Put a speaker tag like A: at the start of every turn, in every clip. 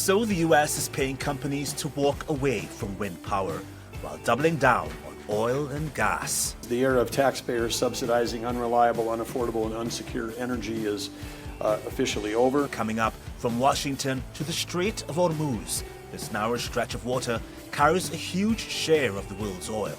A: So the US is paying companies to walk away from wind power while doubling down on oil and gas.
B: The era of taxpayers subsidizing unreliable, unaffordable, and unsecure energy is officially over.
A: Coming up, from Washington to the Strait of Hormuz, this narrow stretch of water carries a huge share of the world's oil.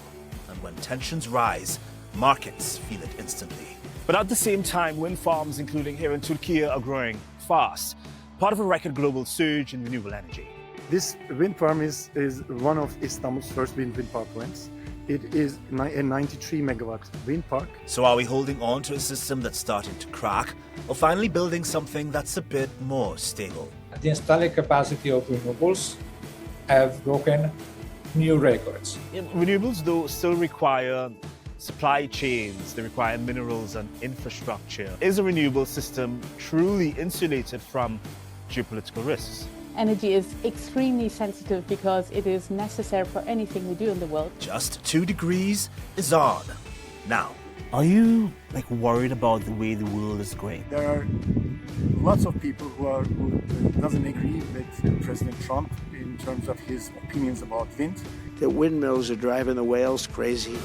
A: And when tensions rise, markets feel it instantly. But at the same time, wind farms, including here in Turkey, are growing fast, part of a record global surge in renewable energy.
C: This wind farm is one of Istanbul's first wind power plants. It is a 93 megawatt wind park.
A: So are we holding on to a system that's starting to crack, or finally building something that's a bit more stable?
D: The installed capacity of renewables have broken new records.
A: Renewables, though, still require supply chains, they require minerals and infrastructure. Is a renewable system truly insulated from geopolitical risks?
E: Energy is extremely sensitive because it is necessary for anything we do in the world.
A: Just 2 degrees is on. Now, are you worried about the way the world is going?
C: There are lots of people who doesn't agree with President Trump in terms of his opinions about wind.
F: The windmills are driving the whales crazy.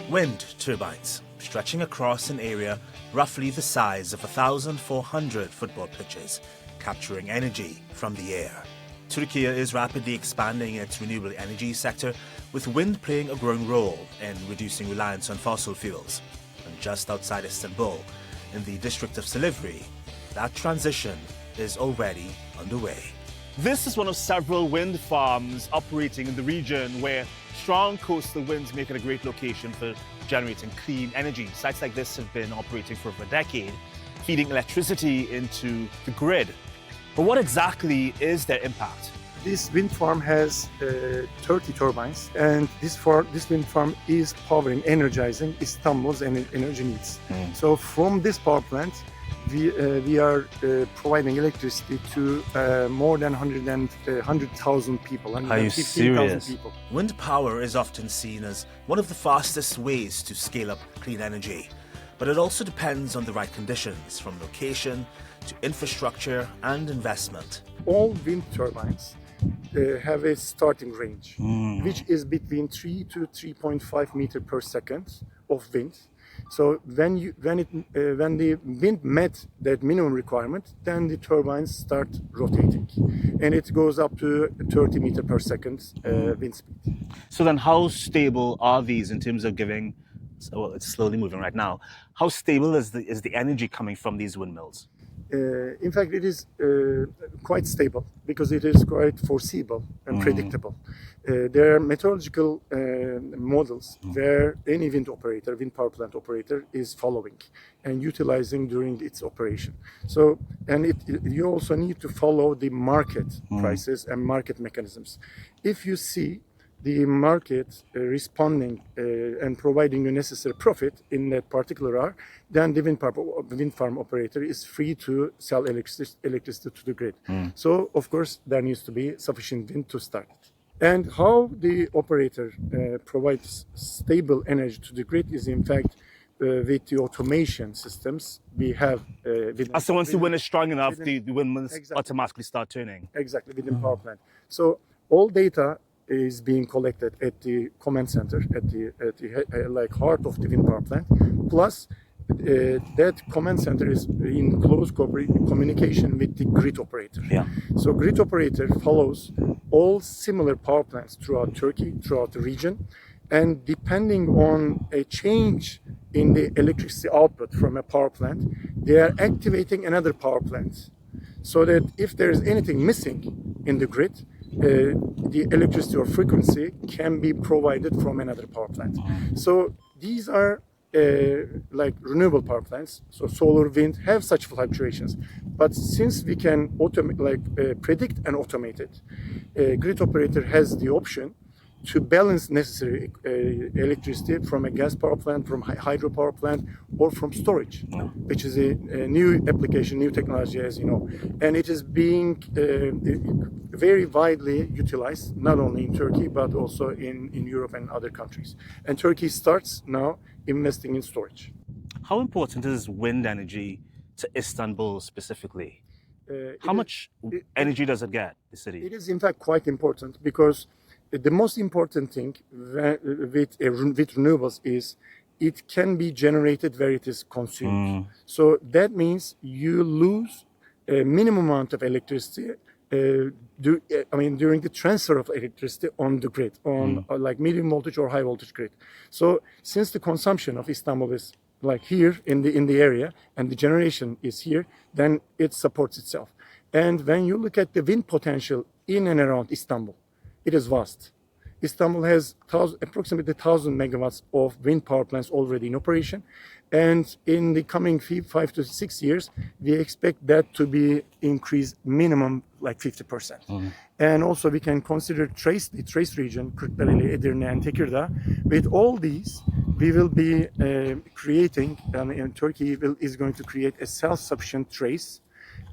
A: Wind turbines, stretching across an area roughly the size of 1,400 football pitches, capturing energy from the air. Turkey is rapidly expanding its renewable energy sector, with wind playing a growing role in reducing reliance on fossil fuels. And just outside Istanbul, in the district of Silivri, that transition is already underway. This is one of several wind farms operating in the region where strong coastal winds make it a great location for generating clean energy. Sites like this have been operating for over a decade, feeding electricity into the grid. But what exactly is their impact?
C: This wind farm has 30 turbines, and this wind farm is energizing Istanbul's energy needs. So from this power plant, we are providing electricity to more than 100,000 people.
A: Are you serious?
C: People.
A: Wind power is often seen as one of the fastest ways to scale up clean energy. But it also depends on the right conditions, from location to infrastructure and investment.
C: All wind turbines have a starting range, which is between 3 to 3.5 meters per second of wind. So when the wind met that minimum requirement, then the turbines start rotating, and it goes up to 30 meters per second wind speed.
A: So then, how stable are these in terms of giving? Well, it's slowly moving right now. How stable is the energy coming from these windmills?
C: In fact, it is quite stable because it is quite foreseeable and predictable. There are meteorological models where any wind power plant operator is following and utilizing during its operation. So, and you also need to follow the market prices and market mechanisms. If you see the market responding and providing the necessary profit in that particular hour, then the wind farm operator is free to sell electricity to the grid. So, of course, there needs to be sufficient wind to start it. And how the operator provides stable energy to the grid is, in fact, with the automation systems we have.
A: So once the wind is strong enough, the windmills automatically start turning.
C: Exactly, within power plant. So all data is being collected at the command center, at the heart of the wind power plant. Plus, that command center is in close communication with the grid operator. So grid operator follows all similar power plants throughout Turkey, throughout the region, and depending on a change in the electricity output from a power plant, they are activating another power plant, so that if there is anything missing in the grid, the electricity or frequency can be provided from another power plant. So these are like renewable power plants, so solar, wind have such fluctuations. But since we can predict and automate it, grid operator has the option to balance necessary electricity from a gas power plant, from hydropower plant, or from storage, which is a new application, new technology, as you know. And it is being very widely utilized, not only in Turkey, but also in Europe and other countries. And Turkey starts now investing in storage.
A: How important is wind energy to Istanbul specifically? How much energy does it get, the city?
C: It is in fact quite important, because the most important thing with renewables is it can be generated where it is consumed. So that means you lose a minimum amount of electricity during the transfer of electricity on the grid, on like medium voltage or high voltage grid. So since the consumption of Istanbul is like here in the area, and the generation is here, then it supports itself. And when you look at the wind potential in and around Istanbul, it is vast. Istanbul has approximately 1,000 megawatts of wind power plants already in operation. And in the coming 5 to 6 years, we expect that to be increased minimum like 50%. And also we can consider the Trace region, Kırklareli, Edirne, and Tekirdağ. With all these, we will be creating, and Turkey is going to create a self-sufficient Trace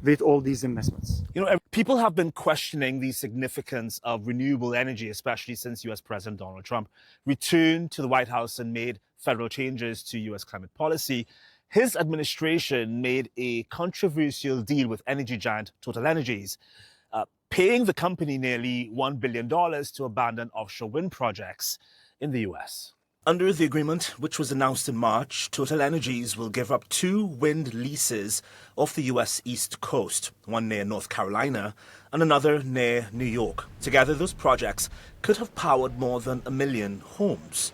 C: with all these investments.
A: You know, people have been questioning the significance of renewable energy, especially since US President Donald Trump returned to the White House and made federal changes to US climate policy. His administration made a controversial deal with energy giant TotalEnergies, paying the company nearly $1 billion to abandon offshore wind projects in the US. Under the agreement, which was announced in March, TotalEnergies will give up 2 wind leases off the US East Coast, one near North Carolina and another near New York. Together, those projects could have powered more than 1 million homes.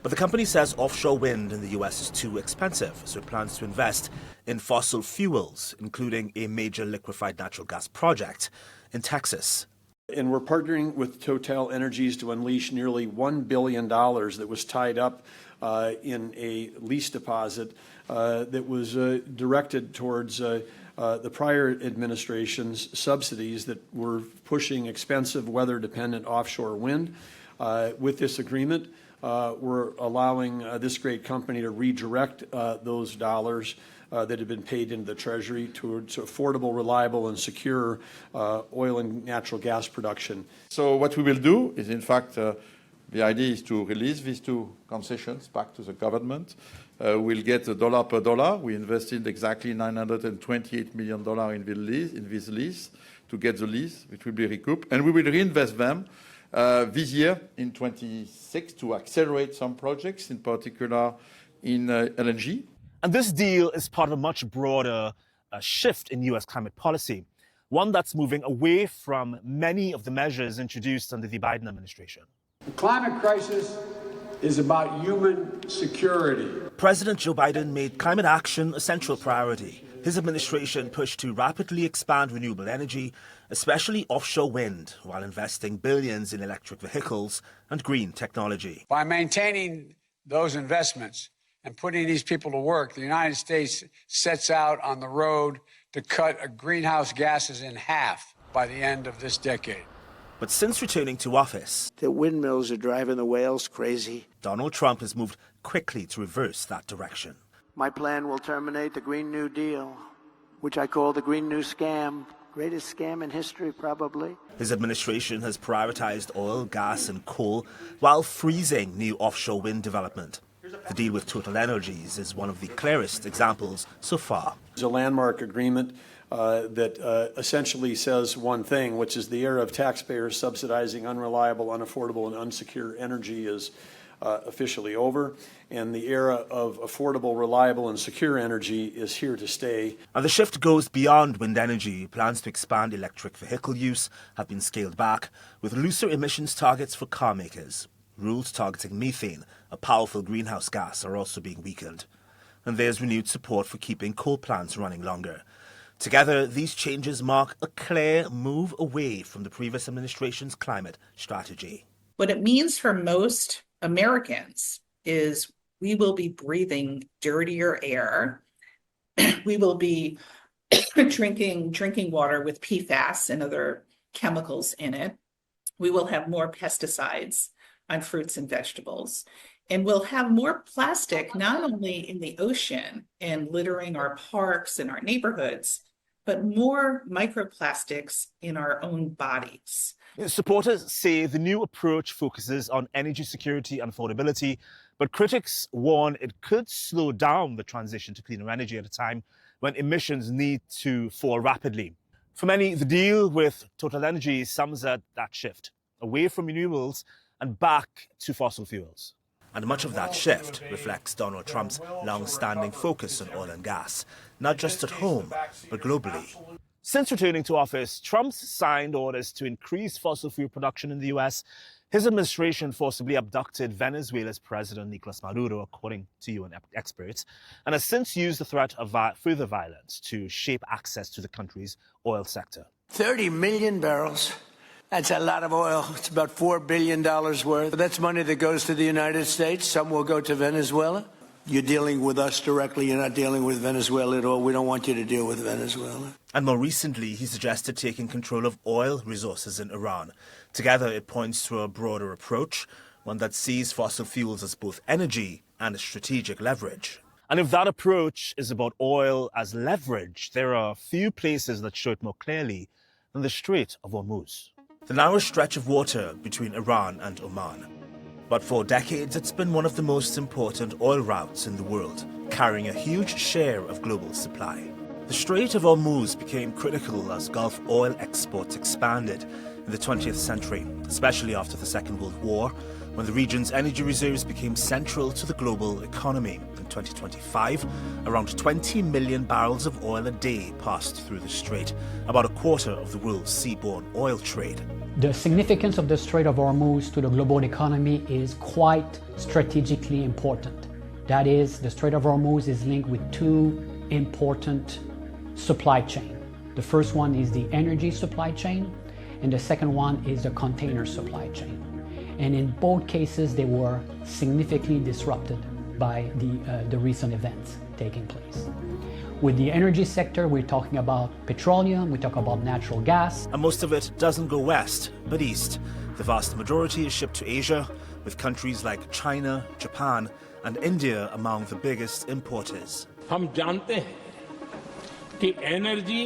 A: But the company says offshore wind in the US is too expensive, so it plans to invest in fossil fuels, including a major liquefied natural gas project in Texas.
B: And we're partnering with TotalEnergies to unleash nearly $1 billion that was tied up in a lease deposit that was directed towards the prior administration's subsidies that were pushing expensive weather-dependent offshore wind. With this agreement, we're allowing this great company to redirect those dollars that had been paid into the Treasury towards affordable, reliable, and secure oil and natural gas production.
G: So what we will do is, in fact, the idea is to release these 2 concessions back to the government. We'll get $1 per dollar. We invested exactly $928 million in this lease to get the lease, which will be recouped. And we will reinvest them this year in 26 to accelerate some projects, in particular in LNG.
A: And this deal is part of a much broader shift in US climate policy, one that's moving away from many of the measures introduced under the Biden administration.
H: The climate crisis is about human security.
A: President Joe Biden made climate action a central priority. His administration pushed to rapidly expand renewable energy, especially offshore wind, while investing billions in electric vehicles and green technology.
H: By maintaining those investments and putting these people to work, the United States sets out on the road to cut greenhouse gases in half by the end of this decade.
A: But since returning to office,
F: The windmills are driving the whales crazy.
A: Donald Trump has moved quickly to reverse that direction.
F: My plan will terminate the Green New Deal, which I call the Green New Scam. Greatest scam in history, probably.
A: His administration has prioritized oil, gas, and coal while freezing new offshore wind development. The deal with TotalEnergies is one of the clearest examples so far.
B: It's a landmark agreement that essentially says one thing, which is the era of taxpayers subsidizing unreliable, unaffordable, and unsecure energy is officially over, and the era of affordable, reliable, and secure energy is here to stay.
A: And the shift goes beyond wind energy. Plans to expand electric vehicle use have been scaled back, with looser emissions targets for car makers. Rules targeting methane, a powerful greenhouse gas, are also being weakened. And there's renewed support for keeping coal plants running longer. Together, these changes mark a clear move away from the previous administration's climate strategy.
I: What it means for most Americans is we will be breathing dirtier air. We will be drinking water with PFAS and other chemicals in it. We will have more pesticides. on fruits and vegetables. And we'll have more plastic, not only in the ocean and littering our parks and our neighborhoods, but more microplastics in our own bodies.
A: Supporters say the new approach focuses on energy security and affordability, but critics warn it could slow down the transition to cleaner energy at a time when emissions need to fall rapidly. For many, the deal with TotalEnergies sums up that shift, away from renewables and back to fossil fuels. And much of that shift reflects Donald Trump's long-standing focus on oil and gas, not just at home, but globally. Since returning to office, Trump's signed orders to increase fossil fuel production in the US. His administration forcibly abducted Venezuela's President Nicolas Maduro, according to UN experts, and has since used the threat of further violence to shape access to the country's oil sector.
F: 30 million barrels. That's a lot of oil. It's about $4 billion worth. That's money that goes to the United States. Some will go to Venezuela. You're dealing with us directly. You're not dealing with Venezuela at all. We don't want you to deal with Venezuela.
A: And more recently, he suggested taking control of oil resources in Iran. Together, it points to a broader approach, one that sees fossil fuels as both energy and a strategic leverage. And if that approach is about oil as leverage, there are few places that show it more clearly than the Strait of Hormuz, the narrow stretch of water between Iran and Oman. But for decades, it's been one of the most important oil routes in the world, carrying a huge share of global supply. The Strait of Hormuz became critical as Gulf oil exports expanded in the 20th century, especially after the Second World War, when the region's energy reserves became central to the global economy. In 2025, around 20 million barrels of oil a day passed through the strait, about a quarter of the world's seaborne oil trade.
J: The significance of the Strait of Hormuz to the global economy is quite strategically important. That is, the Strait of Hormuz is linked with two important supply chains. The first one is the energy supply chain, and the second one is the container supply chain. And in both cases, they were significantly disrupted by the recent events taking place. With the energy sector, we're talking about petroleum, we talk about natural gas.
A: And most of it doesn't go west, but east. The vast majority is shipped to Asia, with countries like China, Japan, and India among the biggest importers.
K: हम जानते हैं कि energy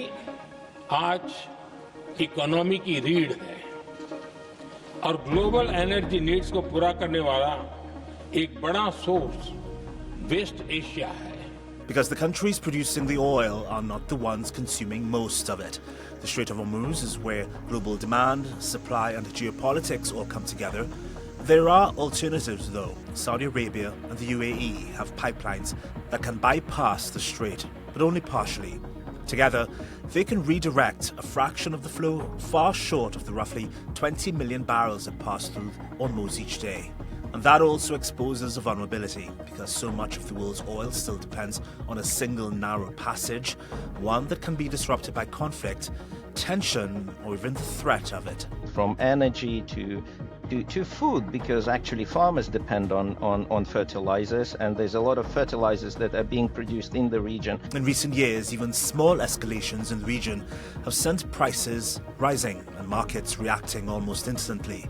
K: आज economy की रीढ़ है और global energy needs को पूरा करने वाला एक बड़ा सोर्स वेस्ट एशिया है.
A: Because the countries producing the oil are not the ones consuming most of it. The Strait of Hormuz is where global demand, supply, and geopolitics all come together. There are alternatives, though. Saudi Arabia and the UAE have pipelines that can bypass the strait, but only partially. Together, they can redirect a fraction of the flow far short of the roughly 20 million barrels that pass through Hormuz each day. And that also exposes a vulnerability, because so much of the world's oil still depends on a single narrow passage, one that can be disrupted by conflict, tension, or even the threat of it.
L: From energy to food, because actually farmers depend on fertilizers, and there's a lot of fertilizers that are being produced in the region.
A: In recent years, even small escalations in the region have sent prices rising and markets reacting almost instantly.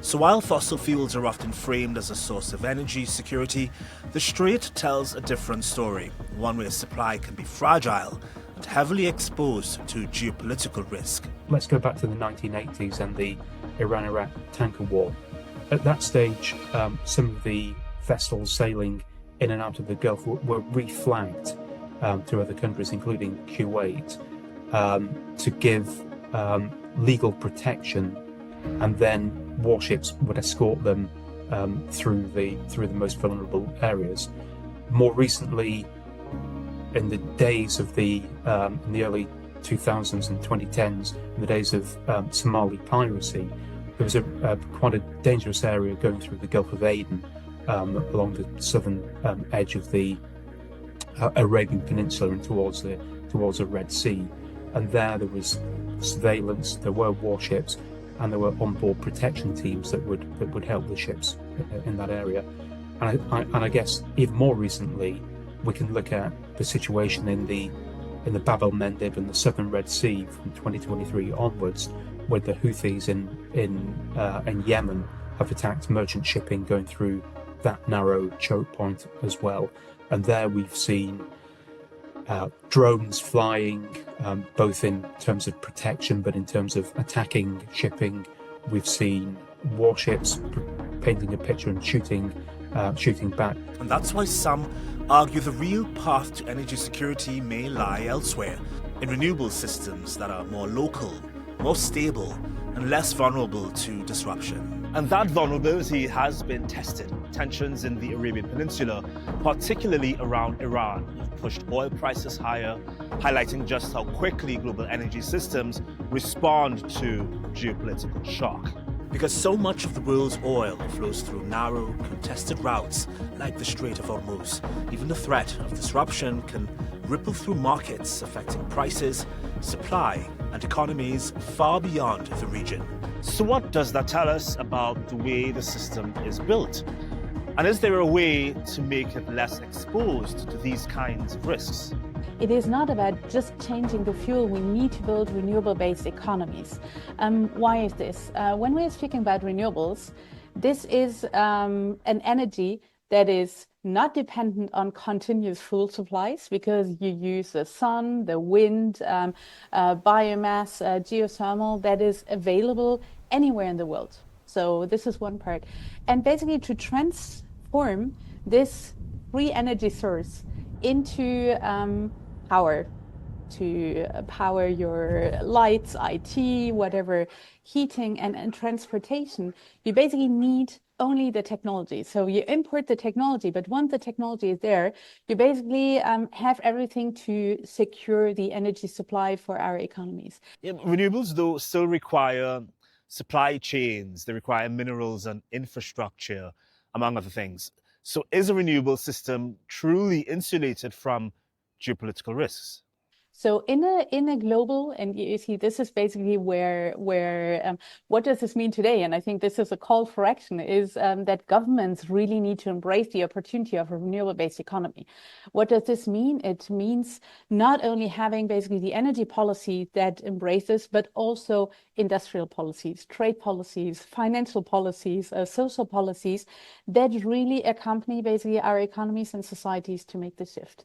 A: So while fossil fuels are often framed as a source of energy security, the Strait tells a different story, one where supply can be fragile and heavily exposed to geopolitical risk.
M: Let's go back to the 1980s and the Iran-Iraq tanker war. At that stage, some of the vessels sailing in and out of the Gulf were reflagged to other countries, including Kuwait, to give legal protection, and then warships would escort them through the most vulnerable areas. More recently, in the days of in the early 2000s and 2010s, in the days of Somali piracy, there was quite a dangerous area going through the Gulf of Aden along the southern edge of the Arabian Peninsula and towards the Red Sea. And there was surveillance, there were warships, and there were onboard protection teams that would help the ships in that area. And I guess even more recently, we can look at the situation in the Bab el-Mandeb and the southern Red Sea from 2023 onwards, where the Houthis in Yemen have attacked merchant shipping going through that narrow choke point as well. And there we've seen drones flying, both in terms of protection, but in terms of attacking shipping. We've seen warships painting a picture and shooting back.
A: And that's why some argue the real path to energy security may lie elsewhere, in renewable systems that are more local, more stable, and less vulnerable to disruption. And that vulnerability has been tested. Tensions in the Arabian Peninsula, particularly around Iran, have pushed oil prices higher, highlighting just how quickly global energy systems respond to geopolitical shock. Because so much of the world's oil flows through narrow, contested routes like the Strait of Hormuz. Even the threat of disruption can ripple through markets, affecting prices, supply, and economies far beyond the region. So what does that tell us about the way the system is built? And is there a way to make it less exposed to these kinds of risks?
E: It is not about just changing the fuel. We need to build renewable-based economies. Why is this? When we're speaking about renewables, this is an energy that is not dependent on continuous fuel supplies, because you use the sun, the wind, biomass, geothermal that is available anywhere in the world. So this is one part. And basically to transform this free energy source into power, to power your lights, IT, whatever, heating and transportation, you basically need only the technology. So you import the technology, but once the technology is there, you basically have everything to secure the energy supply for our economies.
A: Yeah, renewables, though, still require supply chains. They require minerals and infrastructure, among other things. So is a renewable system truly insulated from geopolitical risks?
E: So in a global, and you see, this is basically where what does this mean today? And I think this is a call for action, is that governments really need to embrace the opportunity of a renewable-based economy. What does this mean? It means not only having basically the energy policy that embraces, but also industrial policies, trade policies, financial policies, social policies that really accompany basically our economies and societies to make the shift.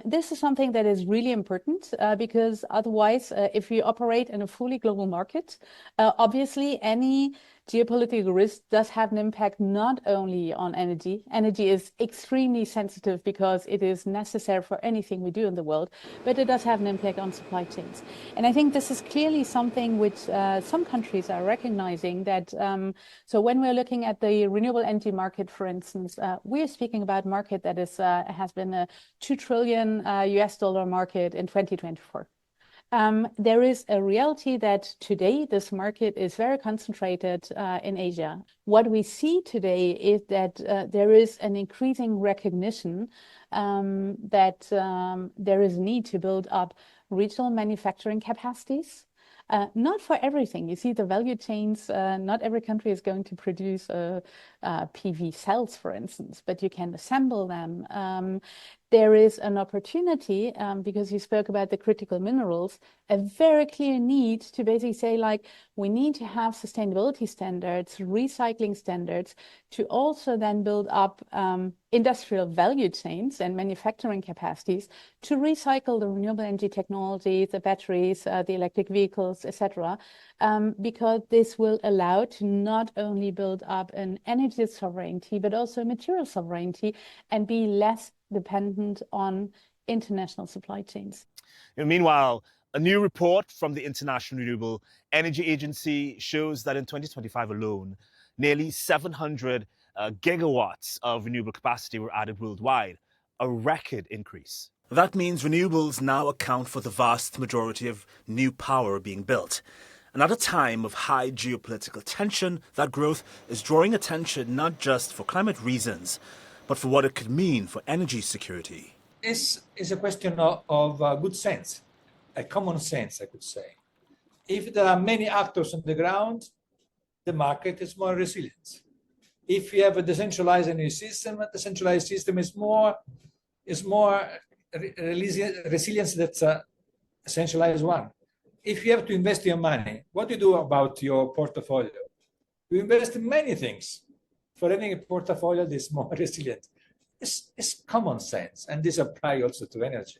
E: This is something that is really important because otherwise, if we operate in a fully global market, obviously any geopolitical risk does have an impact not only on energy. Energy is extremely sensitive because it is necessary for anything we do in the world, but it does have an impact on supply chains. And I think this is clearly something which some countries are recognizing that. So when we're looking at the renewable energy market, for instance, we're speaking about a market that is has been a $2 trillion US market in 2024. There is a reality that today this market is very concentrated in Asia. What we see today is that there is an increasing recognition that there is a need to build up regional manufacturing capacities. Not for everything. You see the value chains, not every country is going to produce PV cells, for instance, but you can assemble them. There is an opportunity, because you spoke about the critical minerals, a very clear need to basically say, like, we need to have sustainability standards, recycling standards, to also then build up industrial value chains and manufacturing capacities to recycle the renewable energy technology, the batteries, the electric vehicles, etc., because this will allow to not only build up an energy sovereignty, but also material sovereignty, and be less dependent on international supply chains.
A: Meanwhile, a new report from the International Renewable Energy Agency shows that in 2025 alone, nearly 700 gigawatts of renewable capacity were added worldwide, a record increase. That means renewables now account for the vast majority of new power being built. And at a time of high geopolitical tension, that growth is drawing attention not just for climate reasons, but for what it could mean for energy security.
D: This is a question of good sense, a common sense, I could say. If there are many actors on the ground, the market is more resilient. If you have a decentralized energy system, the centralized system is more resilient than a centralized one. If you have to invest your money, what do you do about your portfolio? We invest in many things for having a portfolio that's more resilient. It's common sense, and this applies also to energy.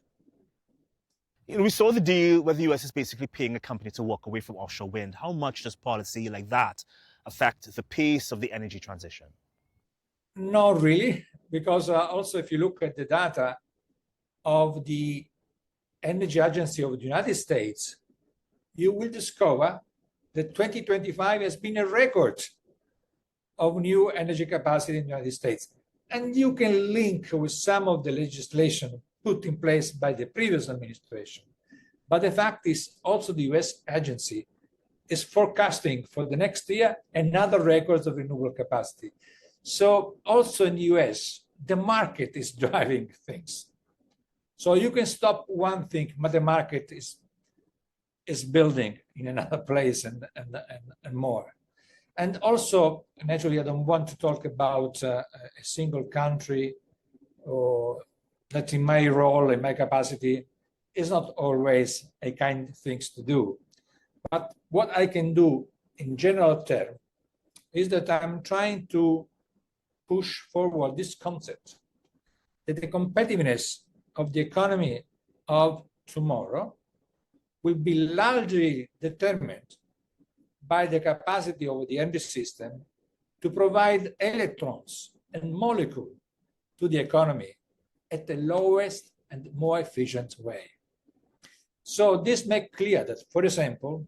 A: We saw the deal where the US is basically paying a company to walk away from offshore wind. How much does policy like that affect the pace of the energy transition?
D: Not really, because also if you look at the data of the Energy Agency of the United States, you will discover that 2025 has been a record of new energy capacity in the United States. And you can link with some of the legislation put in place by the previous administration. But the fact is also the US agency is forecasting for the next year another record of renewable capacity. So also in the US, the market is driving things. So you can stop one thing, but the market is building in another place and more. And also, naturally, I don't want to talk about a single country, or that in my role, in my capacity, is not always a kind of things to do. But what I can do in general term is that I'm trying to push forward this concept that the competitiveness of the economy of tomorrow will be largely determined by the capacity of the energy system to provide electrons and molecules to the economy at the lowest and more efficient way. So this makes clear that, for example,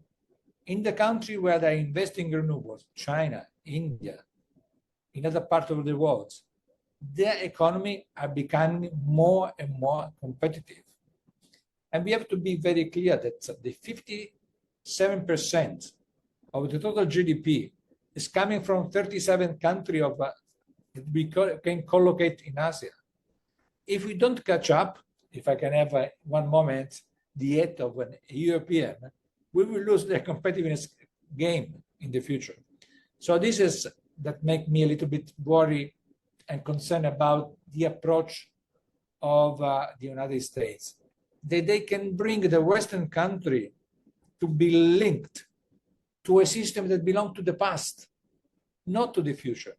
D: in the country where they're investing in renewables, China, India, in other parts of the world, their economy are becoming more and more competitive. And we have to be very clear that the 57% of the total GDP is coming from 37 countries that we can collocate in Asia. If we don't catch up, if I can have one moment, the head of a European, we will lose the competitiveness game in the future. So this is that make me a little bit worried and concerned about the approach of the United States. That they can bring the Western country to be linked to a system that belongs to the past, not to the future.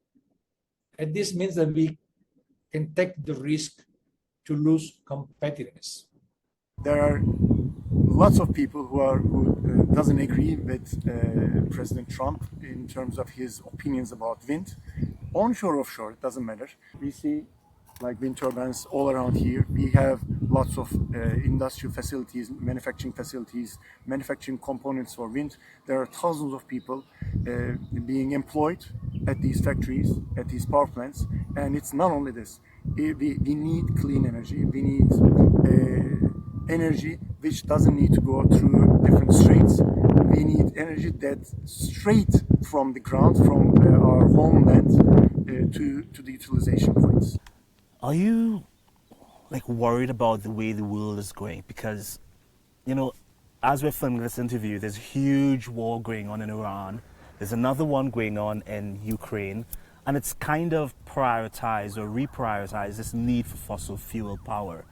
D: And this means that we can take the risk to lose competitiveness.
C: There are lots of people who doesn't agree with President Trump in terms of his opinions about wind. Onshore, offshore, it doesn't matter. We see like wind turbines all around here. We have lots of industrial facilities, manufacturing components for wind. There are thousands of people being employed at these factories, at these power plants. And it's not only this. We need clean energy. We need energy which doesn't need to go through different straits. We need energy that's straight from the ground, from our homeland to the utilization points.
A: Are you worried about the way the world is going? Because, as we're filming this interview, there's a huge war going on in Iran. There's another one going on in Ukraine. And it's kind of prioritized or reprioritized this need for fossil fuel power.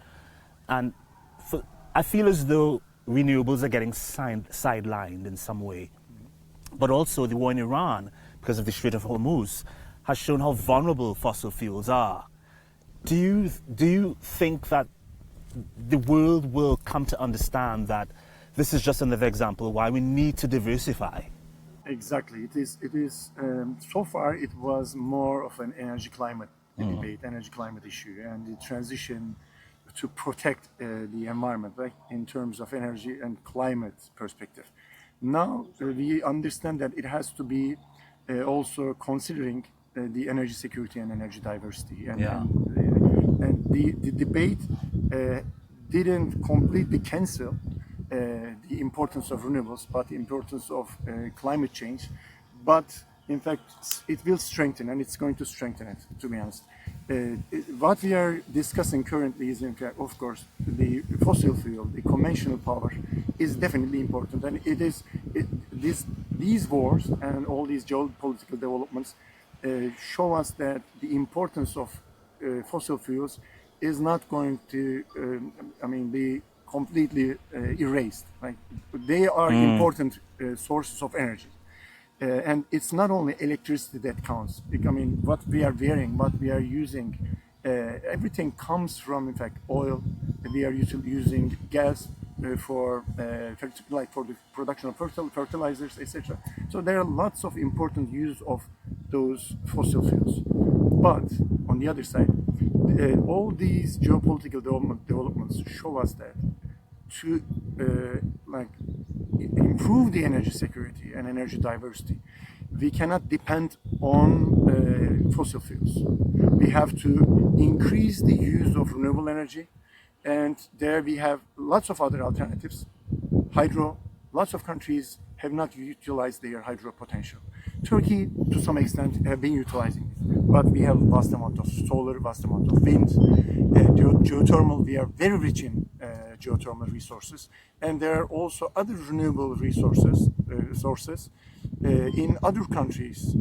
A: And I feel as though renewables are getting sidelined in some way. But also the war in Iran, because of the Strait of Hormuz, has shown how vulnerable fossil fuels are. Do you think that the world will come to understand that this is just another example why we need to diversify?
C: Exactly. It is. So far, it was more of an energy climate debate, energy climate issue, and the transition to protect the environment, right, in terms of energy and climate perspective. Now we understand that it has to be also considering the energy security and energy diversity, and the debate didn't completely cancel the importance of renewables, but the importance of climate change. But in fact, it will strengthen, and it's going to strengthen it, to be honest. What we are discussing currently is, in fact, of course, the fossil fuel, the conventional power is definitely important. And these wars and all these geopolitical developments show us that the importance of fossil fuels is not going to, be completely erased. Right? They are important sources of energy. And it's not only electricity that counts. I mean, what we are wearing, what we are using, everything comes from, in fact, oil. We are using gas for the production of fertilizers, etc. So there are lots of important use of those fossil fuels. But on the other side, all these geopolitical developments show us that to improve the energy security and energy diversity, we cannot depend on fossil fuels. We have to increase the use of renewable energy, and there we have lots of other alternatives. Hydro, lots of countries have not utilized their hydro potential. Turkey, to some extent, have been utilizing it, but we have vast amount of solar, vast amount of wind, geothermal. We are very rich in geothermal resources, and there are also other renewable resources in other countries.